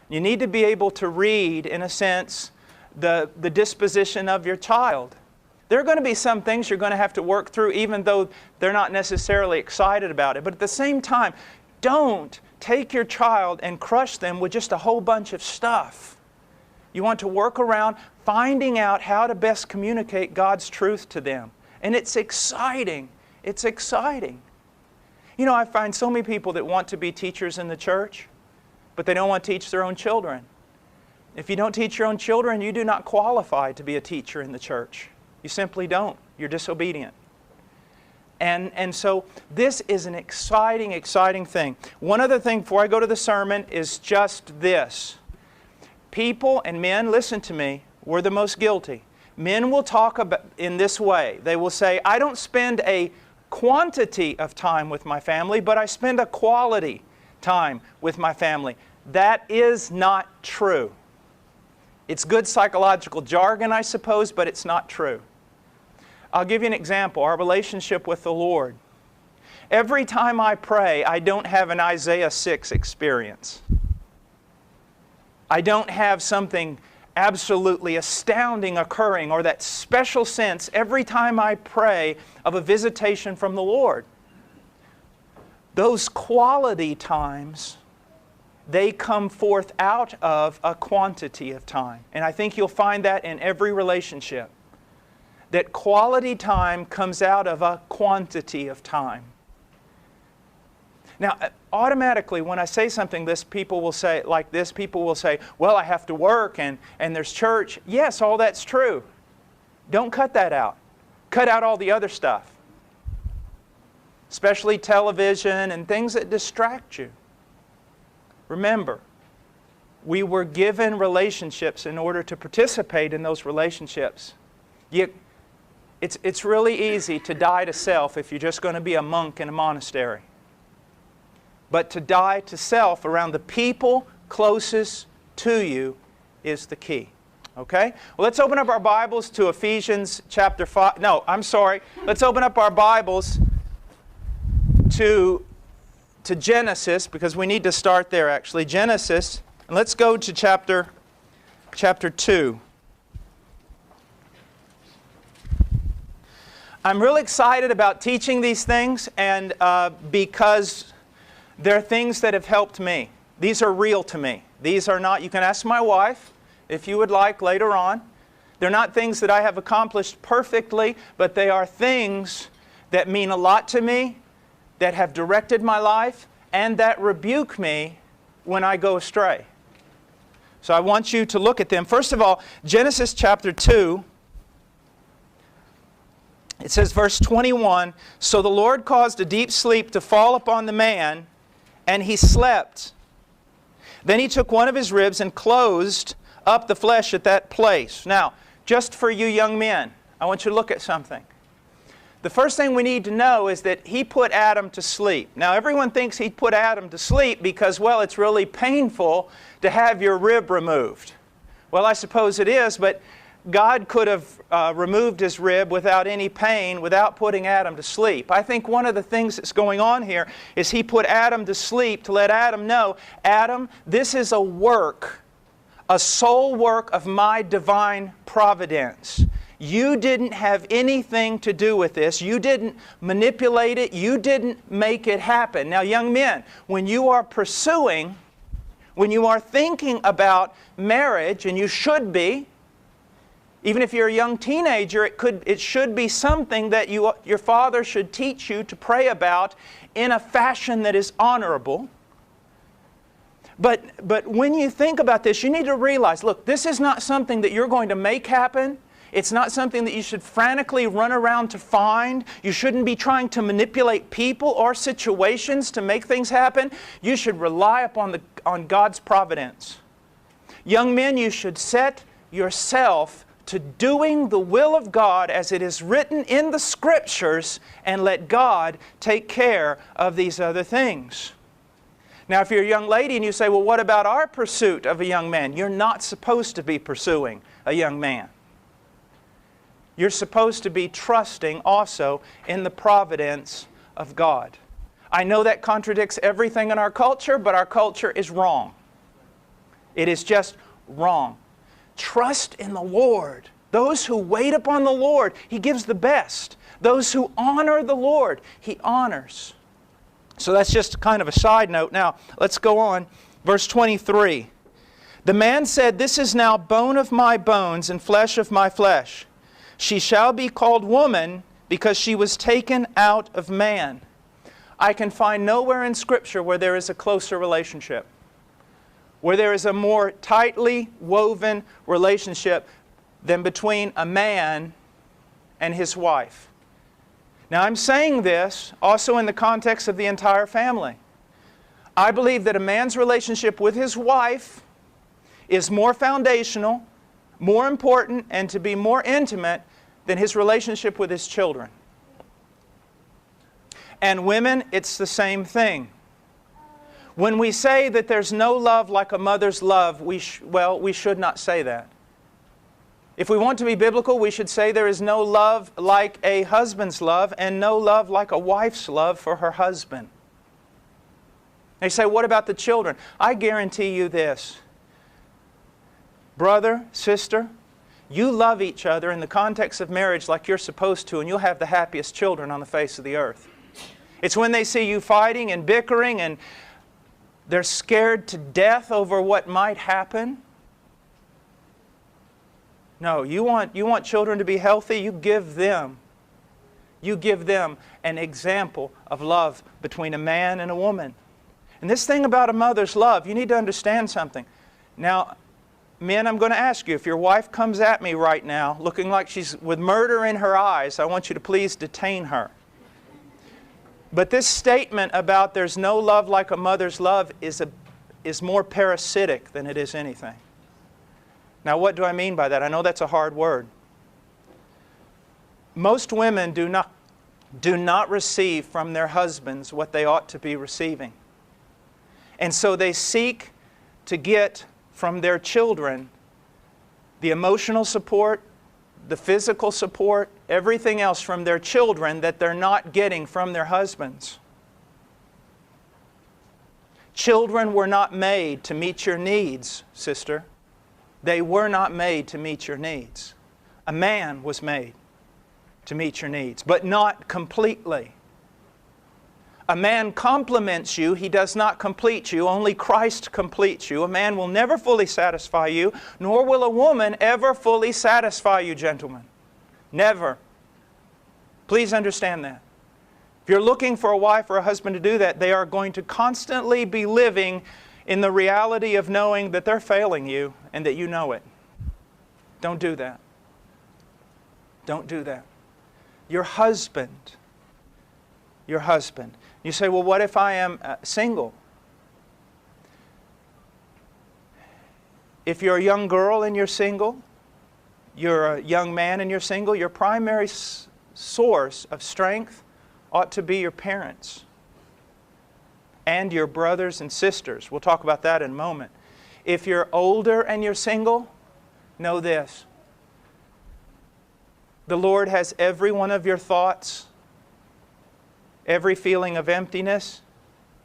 You need to be able to read, in a sense, the disposition of your child. There are going to be some things you're going to have to work through even though they're not necessarily excited about it. But at the same time, don't take your child and crush them with just a whole bunch of stuff. You want to work around finding out how to best communicate God's truth to them. And it's exciting. It's exciting. You know, I find so many people that want to be teachers in the church, but they don't want to teach their own children. If you don't teach your own children, you do not qualify to be a teacher in the church. You simply don't. You're disobedient. And so this is an exciting, exciting thing. One other thing before I go to the sermon is just this. People and men, listen to me, we're the most guilty. Men will talk about in this way. They will say, I don't spend a quantity of time with my family, but I spend a quality time with my family. That is not true. It's good psychological jargon, I suppose, but it's not true. I'll give you an example. Our relationship with the Lord. Every time I pray, I don't have an Isaiah 6 experience. I don't have something absolutely astounding occurring or that special sense every time I pray of a visitation from the Lord. Those quality times, they come forth out of a quantity of time. And I think you'll find that in every relationship. That quality time comes out of a quantity of time. Now, automatically, when I say something people will say, well, I have to work and there's church. Yes, all that's true. Don't cut that out. Cut out all the other stuff. Especially television and things that distract you. Remember, we were given relationships in order to participate in those relationships. It's really easy to die to self if you're just going to be a monk in a monastery. But to die to self around the people closest to you is the key. Okay? Well, let's open up our Bibles to Ephesians chapter 5. No, I'm sorry. Let's open up our Bibles to Genesis, because we need to start there actually. Genesis. And let's go to chapter 2. I'm really excited about teaching these things, and because they're things that have helped me. These are real to me. These are not, you can ask my wife if you would like later on. They're not things that I have accomplished perfectly, but they are things that mean a lot to me, that have directed my life, and that rebuke me when I go astray. So I want you to look at them. First of all, Genesis chapter 2. It says, verse 21, so the Lord caused a deep sleep to fall upon the man, and he slept. Then he took one of his ribs and closed up the flesh at that place. Now, just for you young men, I want you to look at something. The first thing we need to know is that he put Adam to sleep. Now, everyone thinks he put Adam to sleep because, well, it's really painful to have your rib removed. Well, I suppose it is, but God could have removed his rib without any pain, without putting Adam to sleep. I think one of the things that's going on here is he put Adam to sleep to let Adam know, Adam, this is a work, a sole work of my divine providence. You didn't have anything to do with this. You didn't manipulate it. You didn't make it happen. Now, young men, when you are pursuing, when you are thinking about marriage, and you should be, even if you're a young teenager, it should be something that your father should teach you to pray about in a fashion that is honorable. But when you think about this, you need to realize, look, this is not something that you're going to make happen. It's not something that you should frantically run around to find. You shouldn't be trying to manipulate people or situations to make things happen. You should rely on God's providence. Young men, you should set yourself to doing the will of God as it is written in the Scriptures, and let God take care of these other things. Now, if you're a young lady and you say, well, what about our pursuit of a young man? You're not supposed to be pursuing a young man. You're supposed to be trusting also in the providence of God. I know that contradicts everything in our culture, but our culture is wrong. It is just wrong. Trust in the Lord. Those who wait upon the Lord, He gives the best. Those who honor the Lord, He honors. So that's just kind of a side note. Now, let's go on. Verse 23. The man said, "This is now bone of my bones and flesh of my flesh. She shall be called woman because she was taken out of man." I can find nowhere in Scripture where there is a closer relationship, where there is a more tightly woven relationship than between a man and his wife. Now, I'm saying this also in the context of the entire family. I believe that a man's relationship with his wife is more foundational, more important, and to be more intimate than his relationship with his children. And women, it's the same thing. When we say that there's no love like a mother's love, we should not say that. If we want to be biblical, we should say there is no love like a husband's love and no love like a wife's love for her husband. They say, what about the children? I guarantee you this. Brother, sister, you love each other in the context of marriage like you're supposed to, and you'll have the happiest children on the face of the earth. It's when they see you fighting and bickering and they're scared to death over what might happen. No, you want children to be healthy, you give them an example of love between a man and a woman. And this thing about a mother's love, you need to understand something. Now, men, I'm going to ask you, if your wife comes at me right now looking like she's with murder in her eyes, I want you to please detain her. But this statement about there's no love like a mother's love is more parasitic than it is anything. Now, what do I mean by that? I know that's a hard word. Most women do not receive from their husbands what they ought to be receiving. And so they seek to get from their children the emotional support, the physical support, everything else from their children that they're not getting from their husbands. Children were not made to meet your needs, sister. They were not made to meet your needs. A man was made to meet your needs, but not completely. A man complements you, he does not complete you. Only Christ completes you. A man will never fully satisfy you, nor will a woman ever fully satisfy you, gentlemen. Never. Please understand that. If you're looking for a wife or a husband to do that, they are going to constantly be living in the reality of knowing that they're failing you and that you know it. Don't do that. Don't do that. Your husband. You say, well, what if I am single? If you're a young girl and you're single, you're a young man and you're single, your primary source of strength ought to be your parents and your brothers and sisters. We'll talk about that in a moment. If you're older and you're single, know this. The Lord has every one of your thoughts, every feeling of emptiness,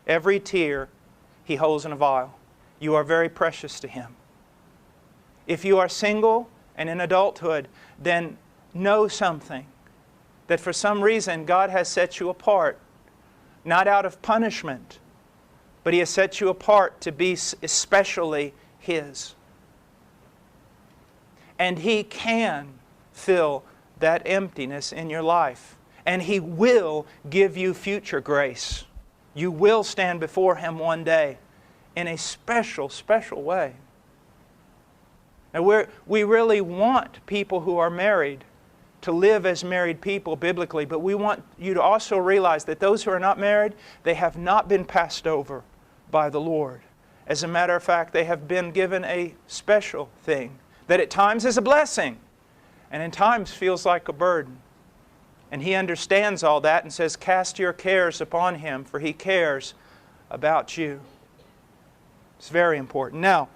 every tear He holds in a vial. You are very precious to Him. If you are single and in adulthood, then know something, that for some reason God has set you apart, not out of punishment, but He has set you apart to be especially His. And He can fill that emptiness in your life. And He will give you future grace. You will stand before Him one day in a special, special way. Now, we really want people who are married to live as married people biblically, but we want you to also realize that those who are not married, they have not been passed over by the Lord. As a matter of fact, they have been given a special thing that at times is a blessing and in times feels like a burden. And He understands all that and says, cast your cares upon Him, for He cares about you. It's very important. Now,